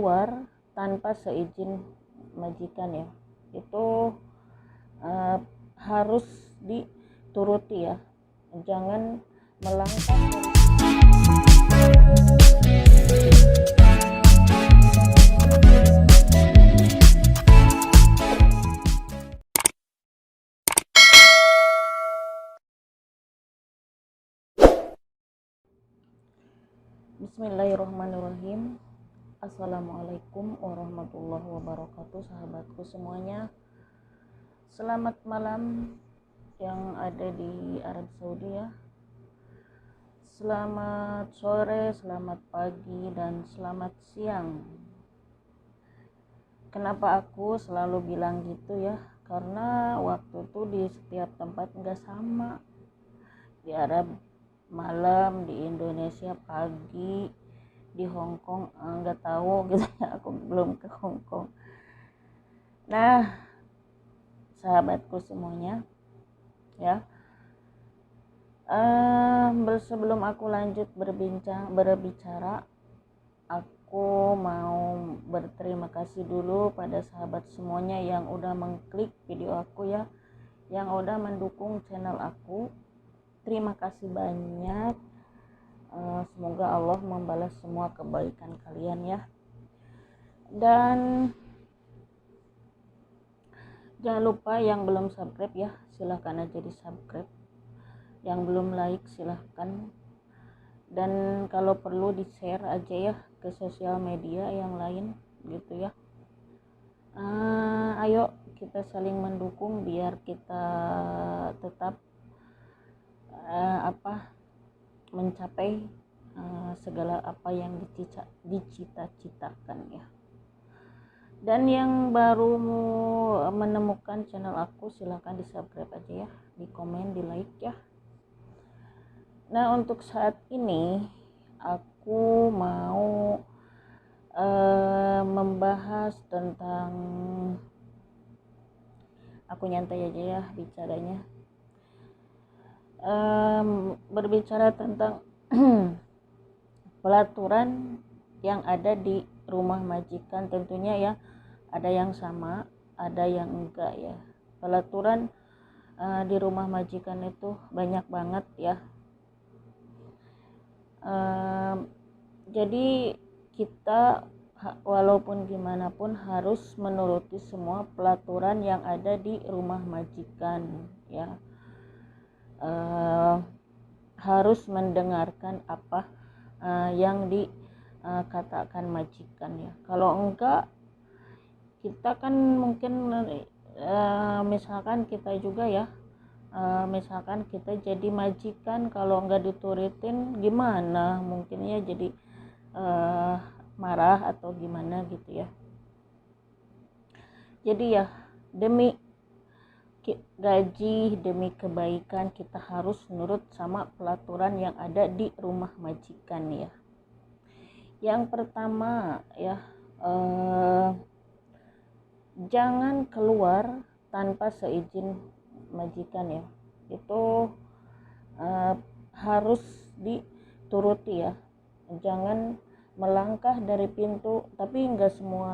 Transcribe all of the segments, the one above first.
keluar tanpa seizin majikan ya, itu harus dituruti ya, jangan melangkah. Bismillahirrahmanirrahim. Assalamualaikum warahmatullahi wabarakatuh, sahabatku semuanya. Selamat malam yang ada di Arab Saudi ya. Selamat sore, selamat pagi, dan selamat siang. Kenapa aku selalu bilang gitu ya? Karena waktu itu di setiap tempat nggak sama. Di Arab malam, di Indonesia pagi, di Hong Kong nggak tahu gitu ya, aku belum ke Hong Kong. Nah, sahabatku semuanya ya, sebelum aku lanjut berbicara, aku mau berterima kasih dulu pada sahabat semuanya yang udah mengklik video aku ya, yang udah mendukung channel aku. Terima kasih banyak. Semoga Allah membalas semua kebaikan kalian ya. Dan jangan lupa yang belum subscribe ya, silahkan aja di subscribe. Yang belum like silahkan. Dan kalau perlu di share aja ya ke sosial media yang lain gitu ya. Ayo kita saling mendukung biar kita tetap mencapai segala apa yang dicita-citakan ya. Dan yang baru menemukan channel aku, silahkan di subscribe aja ya, di komen, di like ya. Nah, untuk saat ini aku mau membahas tentang, aku nyantai aja ya bicaranya, berbicara tentang pelaturan yang ada di rumah majikan. Tentunya ya, ada yang sama, ada yang enggak ya. Pelaturan di rumah majikan itu banyak banget ya. Jadi kita walaupun gimana pun harus menuruti semua pelaturan yang ada di rumah majikan ya. Harus mendengarkan apa yang dikatakan majikan ya. Kalau enggak, kita kan mungkin misalkan kita juga ya, misalkan kita jadi majikan, kalau enggak diturutin gimana, mungkin ya jadi marah atau gimana gitu ya. Jadi ya, demi gaji, demi kebaikan, kita harus nurut sama pelaturan yang ada di rumah majikan ya. Yang pertama ya, jangan keluar tanpa seizin majikan ya. Itu harus dituruti ya. Jangan melangkah dari pintu, tapi nggak semua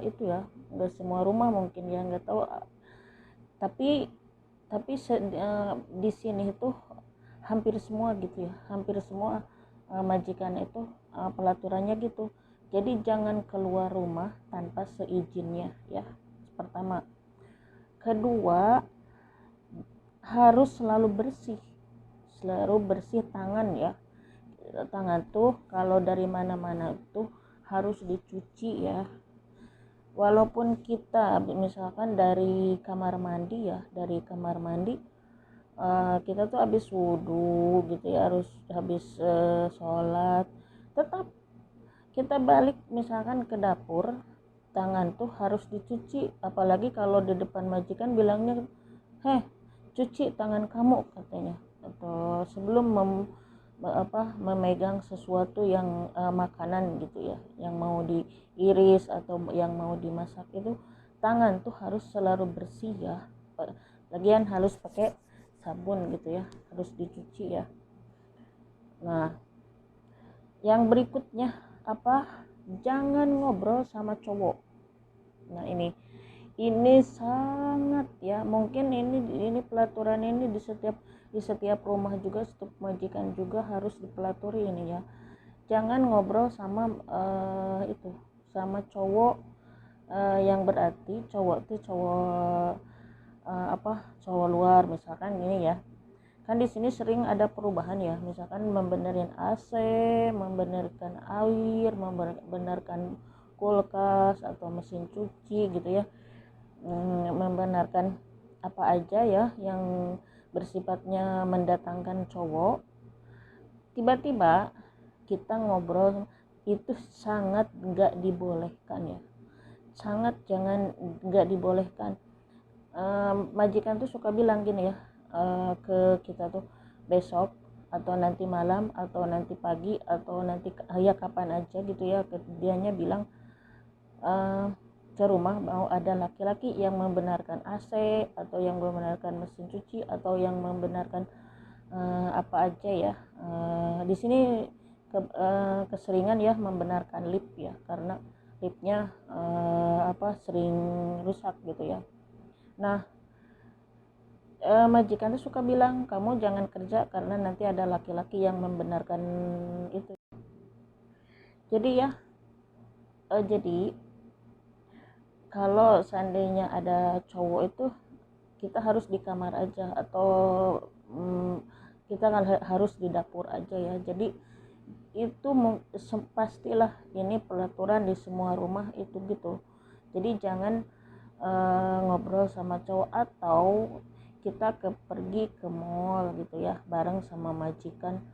itu ya, nggak semua rumah mungkin ya, nggak tahu. Tapi di sini itu hampir semua gitu ya, hampir semua majikan itu pelaturannya gitu. Jadi jangan keluar rumah tanpa seizinnya ya, pertama. Kedua, harus selalu bersih tangan ya. Tangan tuh kalau dari mana-mana itu harus dicuci ya. Walaupun kita misalkan dari kamar mandi ya, kita tuh habis wudhu gitu ya, harus habis sholat, tetap kita balik misalkan ke dapur, tangan tuh harus dicuci. Apalagi kalau di depan majikan bilangnya, cuci tangan kamu katanya, atau sebelum memegang sesuatu yang makanan gitu ya, yang mau diiris atau yang mau dimasak, itu tangan tuh harus selalu bersih ya. Lagian harus pakai sabun gitu ya, harus dicuci ya. Nah, yang berikutnya apa, jangan ngobrol sama cowok. Nah ini sangat ya, mungkin ini pelaturan ini di setiap rumah juga, setiap majikan juga harus dipelaturin ini ya. Jangan ngobrol sama itu sama cowok, yang berarti cowok itu cowok cowok luar misalkan gini ya. Kan di sini sering ada perubahan ya, misalkan membenerin AC, membenarkan air, membenarkan kulkas atau mesin cuci gitu ya, membenarkan apa aja ya yang bersifatnya mendatangkan cowok. Tiba-tiba kita ngobrol, itu sangat nggak dibolehkan ya, sangat nggak dibolehkan. Majikan tuh suka bilang gini ya, ke kita tuh, besok atau nanti malam atau nanti pagi atau nanti ya kapan aja gitu ya, dianya bilang ke rumah mau ada laki-laki yang membenarkan AC atau yang membenarkan mesin cuci atau yang membenarkan apa aja ya. Di sini keseringan ya membenarkan lift ya, karena liftnya sering rusak gitu ya. Nah, majikan tuh suka bilang, kamu jangan kerja karena nanti ada laki-laki yang membenarkan itu. Jadi ya, jadi kalau seandainya ada cowok itu, kita harus di kamar aja atau kita harus di dapur aja ya. Jadi itu pastilah ini pelaturan di semua rumah itu gitu. Jadi jangan ngobrol sama cowok, atau kita pergi ke mall gitu ya bareng sama majikan,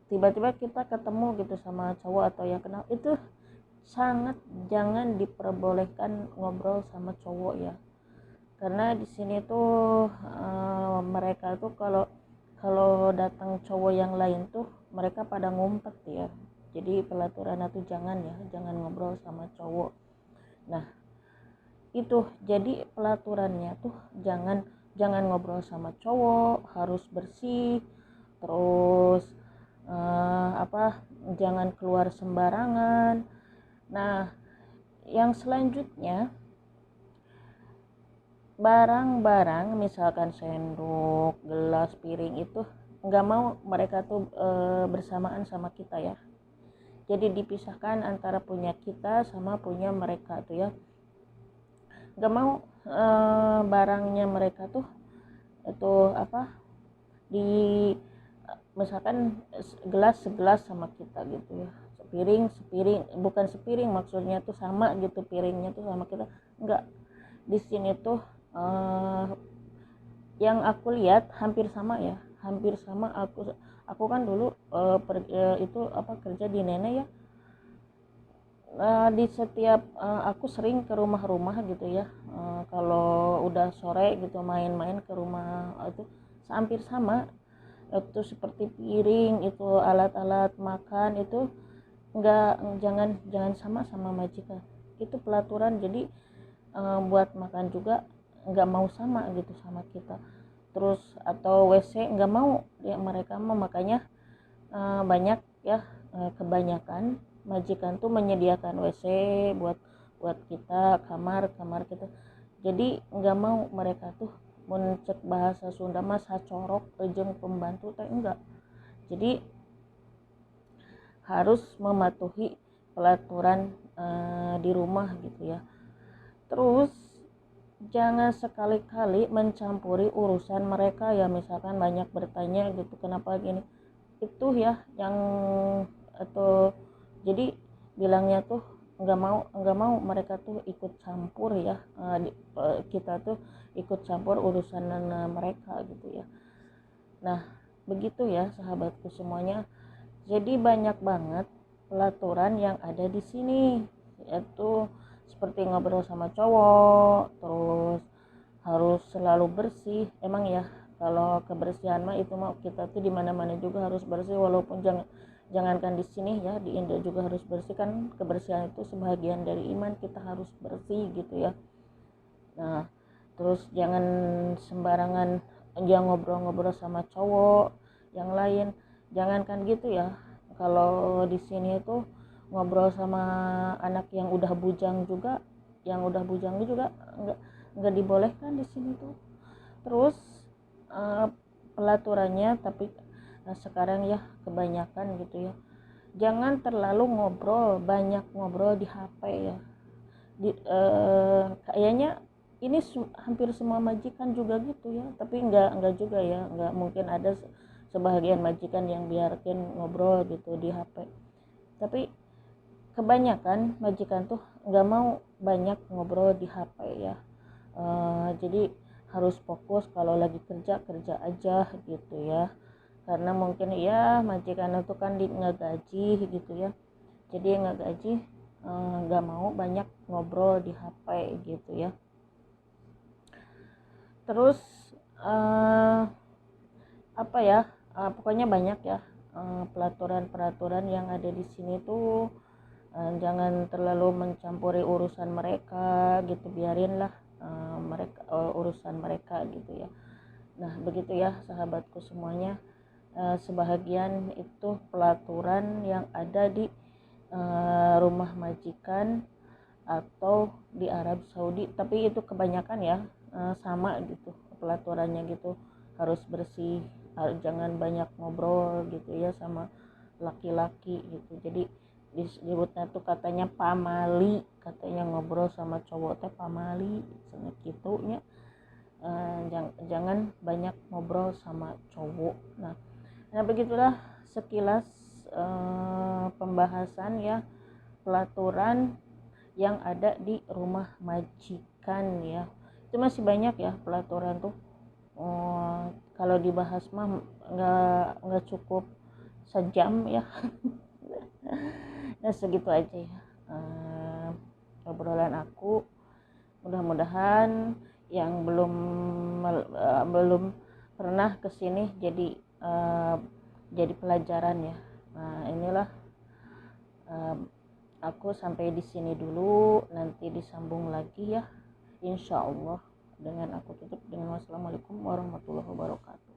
tiba-tiba kita ketemu gitu sama cowok atau yang kenal, itu sangat jangan diperbolehkan ngobrol sama cowok ya. Karena di sini tuh mereka tuh kalau kalau datang cowok yang lain tuh mereka pada ngumpet ya. Jadi pelaturan itu jangan ya, jangan ngobrol sama cowok. Nah itu jadi pelaturannya tuh jangan ngobrol sama cowok, harus bersih, terus jangan keluar sembarangan. Nah yang selanjutnya, barang-barang misalkan sendok, gelas, piring itu nggak mau mereka tuh bersamaan sama kita ya. Jadi dipisahkan antara punya kita sama punya mereka tuh ya. Nggak mau barangnya mereka tuh itu di misalkan gelas segelas sama kita gitu ya, sepiring bukan sepiring maksudnya tuh sama gitu, piringnya tuh sama kita. Enggak, di sini tuh yang aku lihat hampir sama ya, hampir sama. Aku kan dulu kerja di nenek ya. Di setiap aku sering ke rumah-rumah gitu ya, kalau udah sore gitu main-main ke rumah itu hampir sama. Itu seperti piring, itu alat-alat makan itu jangan sama majikan, itu pelaturan. Jadi buat makan juga nggak mau sama gitu sama kita. Terus atau WC nggak mau ya mereka mau, makanya banyak ya, kebanyakan majikan tuh menyediakan WC buat kita, kamar kita. Jadi nggak mau mereka tuh mencek bahasa Sunda mas corok ejeng pembantu teh enggak. Jadi harus mematuhi pelaturan di rumah gitu ya. Terus jangan sekali-kali mencampuri urusan mereka ya, misalkan banyak bertanya gitu kenapa gini itu ya, yang atau jadi bilangnya tuh nggak mau mereka tuh ikut campur ya, kita tuh ikut campur urusan mereka gitu ya. Nah begitu ya sahabatku semuanya. Jadi banyak banget pelaturan yang ada di sini, yaitu seperti ngobrol sama cowok, terus harus selalu bersih. Emang ya, kalau kebersihan mah itu mah kita tuh di mana-mana juga harus bersih, walaupun jangankan di sini ya, di Indo juga harus bersih. Kan kebersihan itu sebagian dari iman, kita harus bersih gitu ya. Nah terus jangan sembarangan jangan ngobrol-ngobrol sama cowok yang lain, jangankan gitu ya. Kalau di sini itu ngobrol sama anak yang udah bujang juga, nggak dibolehkan di sini tuh. Terus pelaturannya, tapi sekarang ya kebanyakan gitu ya, jangan terlalu banyak ngobrol di HP ya. Kayaknya ini hampir semua majikan juga gitu ya, tapi enggak juga ya, enggak, mungkin ada sebahagian majikan yang biarkan ngobrol gitu di HP, tapi kebanyakan majikan tuh nggak mau banyak ngobrol di HP ya. Jadi harus fokus, kalau lagi kerja aja gitu ya, karena mungkin ya majikan itu kan nggak gaji gitu ya, jadi nggak gaji, nggak mau banyak ngobrol di HP gitu ya. Terus apa ya, pokoknya banyak ya peraturan-peraturan yang ada di sini tuh. Jangan terlalu mencampuri urusan mereka gitu, biarinlah mereka urusan mereka gitu ya. Nah begitu ya sahabatku semuanya, sebahagian itu pelaturan yang ada di rumah majikan atau di Arab Saudi, tapi itu kebanyakan ya sama gitu pelaturannya gitu, harus bersih, jangan banyak ngobrol gitu ya sama laki-laki gitu. Jadi disebutnya tuh katanya pamali, katanya ngobrol sama cowok teh pamali gitu nya. Jangan banyak ngobrol sama cowok. Nah begitulah sekilas pembahasan ya pelaturan yang ada di rumah majikan ya. Itu masih banyak ya pelaturan tuh. Kalau dibahas mah nggak cukup sejam ya. Nah segitu aja ya obrolan aku. Mudah-mudahan yang belum pernah kesini jadi pelajaran ya. Nah inilah aku sampai di sini dulu, nanti disambung lagi ya insya Allah. Dengan aku tutup dengan wassalamualaikum warahmatullahi wabarakatuh.